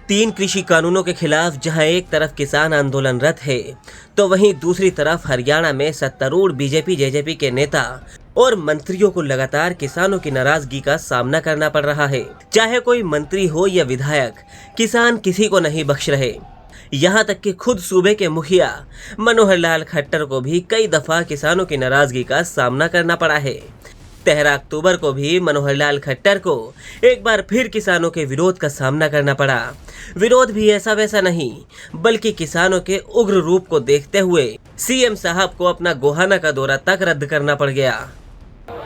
तीन कृषि कानूनों के खिलाफ जहां एक तरफ किसान आंदोलनरत है, तो वहीं दूसरी तरफ हरियाणा में सत्तारूढ़ बीजेपी जेजेपी के नेता और मंत्रियों को लगातार किसानों की नाराजगी का सामना करना पड़ रहा है। चाहे कोई मंत्री हो या विधायक, किसान किसी को नहीं बख्श रहे। यहाँ तक कि खुद सूबे के मुखिया मनोहर लाल खट्टर को भी कई दफा किसानों की नाराजगी का सामना करना पड़ा है। 13 अक्टूबर को भी मनोहर लाल खट्टर को एक बार फिर किसानों के विरोध का सामना करना पड़ा। विरोध भी ऐसा वैसा नहीं, बल्कि किसानों के उग्र रूप को देखते हुए सीएम साहब को अपना गोहाना का दौरा तक रद्द करना पड़ गया।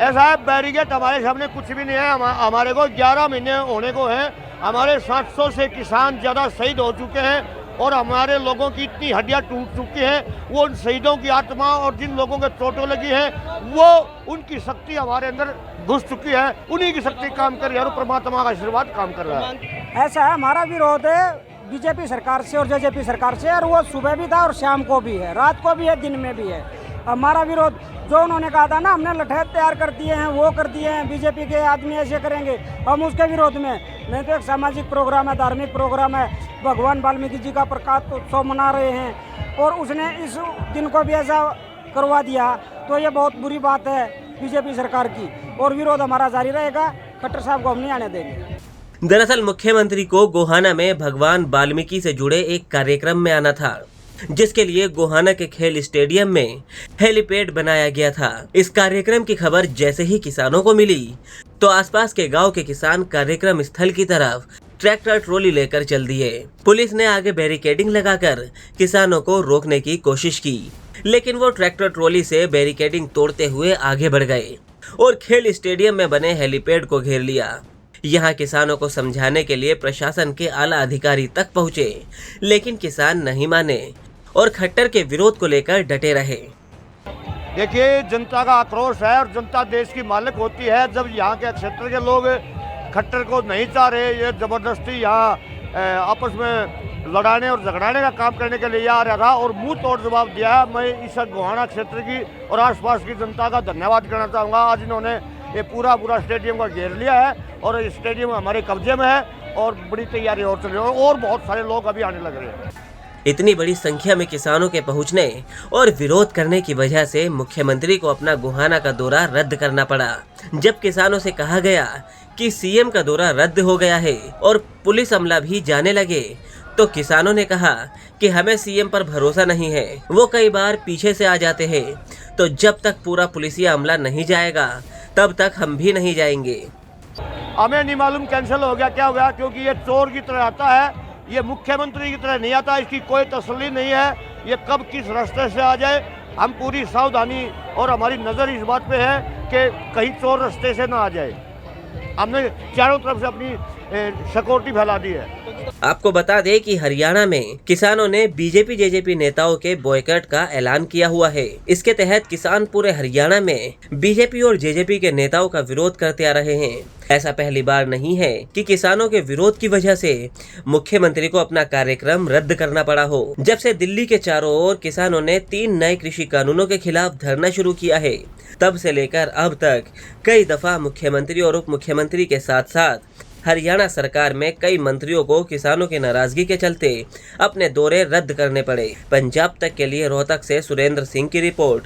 ऐसा बैरिकेड हमारे सामने कुछ भी नहीं है। हमारे को 11 महीने होने को है। हमारे 700 से किसान ज़्यादा शहीद हो चुके हैं और हमारे लोगों की इतनी हड्डियां टूट चुकी हैं। वो उन शहीदों की आत्मा और जिन लोगों के चोटें लगी हैं, वो उनकी शक्ति हमारे अंदर घुस चुकी है। उन्हीं की शक्ति काम कर रही है और परमात्मा का आशीर्वाद काम कर रहा है। ऐसा है, हमारा विरोध है बीजेपी सरकार से और जेजेपी सरकार से, और वो सुबह भी था और शाम को भी है, रात को भी है, दिन में भी है। हमारा विरोध जो उन्होंने कहा था ना, हमने लठैत तैयार कर दिए हैं, वो कर दिए हैं, बीजेपी के आदमी ऐसे करेंगे, हम उसके विरोध में। नहीं तो एक सामाजिक प्रोग्राम है, धार्मिक प्रोग्राम है, भगवान वाल्मीकि जी का प्रकाश उत्सव मना रहे हैं और उसने इस दिन को भी ऐसा करवा दिया, तो ये बहुत बुरी बात है बीजेपी सरकार की। और विरोध हमारा जारी रहेगा, खट्टर साहब को हम नहीं आने देंगे। दरअसल मुख्यमंत्री को गोहाना में भगवान वाल्मीकि से जुड़े एक कार्यक्रम में आना था, जिसके लिए गोहाना के खेल स्टेडियम में हेलीपैड बनाया गया था। इस कार्यक्रम की खबर जैसे ही किसानों को मिली, तो आसपास के गांव के किसान कार्यक्रम स्थल की तरफ ट्रैक्टर ट्रॉली लेकर चल दिए। पुलिस ने आगे बैरिकेडिंग लगाकर किसानों को रोकने की कोशिश की, लेकिन वो ट्रैक्टर ट्रॉली से बैरिकेडिंग तोड़ते हुए आगे बढ़ गए और खेल स्टेडियम में बने हेलीपैड को घेर लिया। यहाँ किसानों को समझाने के लिए प्रशासन के आला अधिकारी तक पहुँचे, लेकिन किसान नहीं माने और खट्टर के विरोध को लेकर डटे रहे। देखिए, जनता का आक्रोश है और जनता देश की मालिक होती है। जब यहाँ के क्षेत्र के लोग खट्टर को नहीं चाह रहे, ये जबरदस्ती यहाँ आपस में लड़ाने और झगड़ाने का काम करने के लिए आ रहा था और मुंह तोड़ जवाब दिया है। मैं इस गोहाना क्षेत्र की और आसपास की जनता का धन्यवाद करना चाहूँगा। आज इन्होंने ये पूरा स्टेडियम का घेर लिया है और स्टेडियम हमारे कब्जे में है और बड़ी तैयारी और चल रही है और बहुत सारे लोग अभी आने लग रहे हैं। इतनी बड़ी संख्या में किसानों के पहुंचने और विरोध करने की वजह से मुख्यमंत्री को अपना गोहाना का दौरा रद्द करना पड़ा। जब किसानों से कहा गया कि सीएम का दौरा रद्द हो गया है और पुलिस अमला भी जाने लगे, तो किसानों ने कहा कि हमें सीएम पर भरोसा नहीं है, वो कई बार पीछे से आ जाते हैं, तो जब तक पूरा पुलिसिया अमला नहीं जाएगा तब तक हम भी नहीं जाएंगे। हमें नहीं मालूम कैंसिल हो गया क्या हो गया, क्योंकि ये चोर की तरह आता है, ये मुख्यमंत्री की तरह नहीं आता। इसकी कोई तसल्ली नहीं है ये कब किस रास्ते से आ जाए। हम पूरी सावधानी और हमारी नज़र इस बात पे है कि कहीं चोर रास्ते से ना आ जाए। हमने चारों तरफ से अपनी सिक्योरिटी फैला दी है। आपको बता दें कि हरियाणा में किसानों ने बीजेपी जेजेपी नेताओं के बॉयकॉट का ऐलान किया हुआ है। इसके तहत किसान पूरे हरियाणा में बीजेपी और जेजेपी के नेताओं का विरोध करते आ रहे हैं। ऐसा पहली बार नहीं है कि किसानों के विरोध की वजह से मुख्यमंत्री को अपना कार्यक्रम रद्द करना पड़ा हो। जब से दिल्ली के चारों ओर किसानों ने 3 नए कृषि कानूनों के खिलाफ धरना शुरू किया है, तब से लेकर अब तक कई दफा मुख्यमंत्री और उप मुख्यमंत्री के साथ साथ हरियाणा सरकार में कई मंत्रियों को किसानों की नाराजगी के चलते अपने दौरे रद्द करने पड़े। पंजाब तक के लिए रोहतक से सुरेंद्र सिंह की रिपोर्ट।